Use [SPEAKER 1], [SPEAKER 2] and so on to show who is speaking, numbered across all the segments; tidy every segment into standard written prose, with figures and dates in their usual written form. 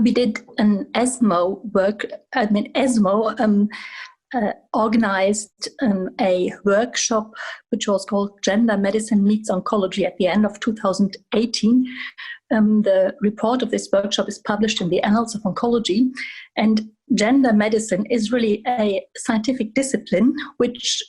[SPEAKER 1] we did an ESMO work. ESMO organized a workshop which was called Gender Medicine Meets Oncology at the end of 2018. The report of this workshop is published in the Annals of Oncology, and gender medicine is really a scientific discipline which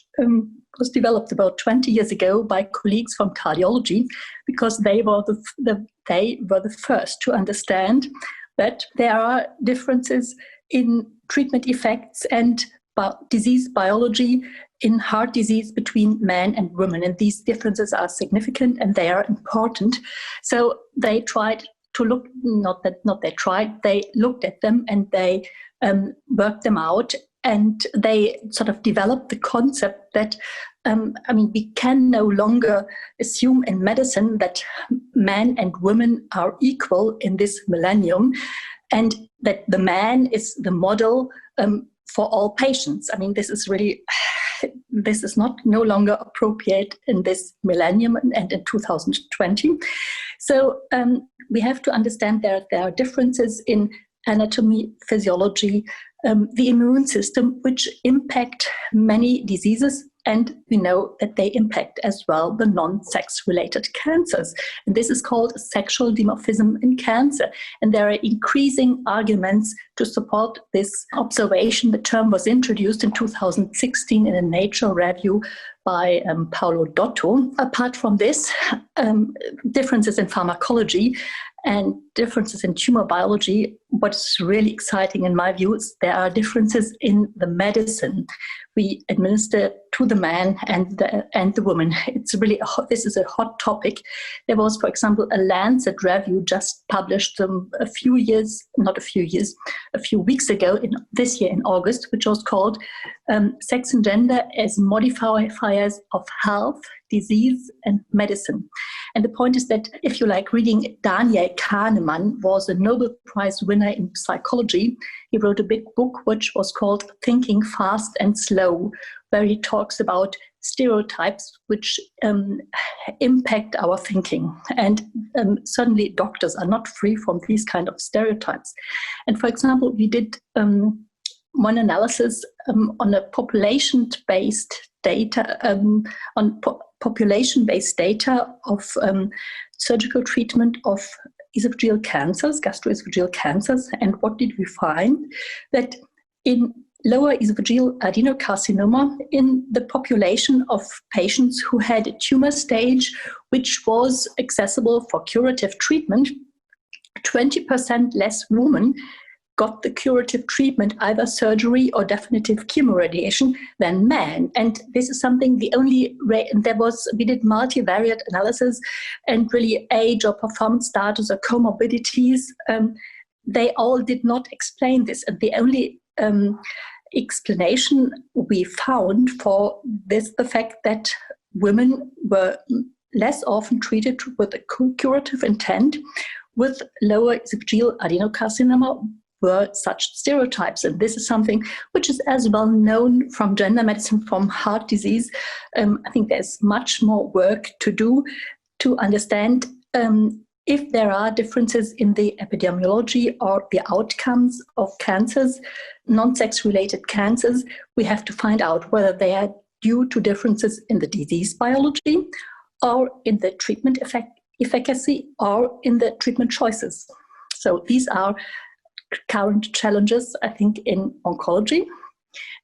[SPEAKER 1] was developed about 20 years ago by colleagues from cardiology, because they were the first to understand that there are differences in treatment effects and disease biology in heart disease between men and women, and these differences are significant and they are important. So they tried to look, they looked at them and they worked them out, and they sort of developed the concept that we can no longer assume in medicine that men and women are equal in this millennium, and that the man is the model for all patients. This is no longer appropriate in this millennium and in 2020. So we have to understand that there are differences in anatomy, physiology, the immune system, which impact many diseases, and we know that they impact as well the non-sex related cancers. And this is called sexual dimorphism in cancer. And there are increasing arguments to support this observation. The term was introduced in 2016 in a Nature review by Paolo Dotto. Apart from this, differences in pharmacology and differences in tumor biology, what's really exciting in my view is there are differences in the medicine we administer to the man and the woman. It's really this is a hot topic. There was, for example, a Lancet review just published a few weeks ago, this year in August, which was called Sex and Gender as Modifiers of Health, Disease and Medicine. And the point is that if you like reading, Daniel Kahneman was a Nobel Prize winner in psychology. He wrote a big book which was called Thinking Fast and Slow, where he talks about stereotypes which impact our thinking. And certainly doctors are not free from these kind of stereotypes. And for example, we did one analysis on a population-based data, population-based data of surgical treatment of esophageal cancers, gastroesophageal cancers. And what did we find? That in lower esophageal adenocarcinoma, in the population of patients who had a tumor stage which was accessible for curative treatment, 20% less women got the curative treatment, either surgery or definitive chemoradiation, than men. And this is something we did multivariate analysis, and really age or performance status or comorbidities, they all did not explain this. And the only explanation we found for this, the fact that women were less often treated with a curative intent with lower esophageal adenocarcinoma, were such stereotypes. And this is something which is as well known from gender medicine, from heart disease. I think there's much more work to do to understand if there are differences in the epidemiology or the outcomes of cancers, non-sex related cancers. We have to find out whether they are due to differences in the disease biology, or in the treatment efficacy, or in the treatment choices. So these are current challenges, I think, in oncology.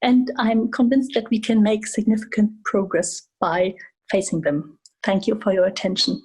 [SPEAKER 1] And I'm convinced that we can make significant progress by facing them. Thank you for your attention.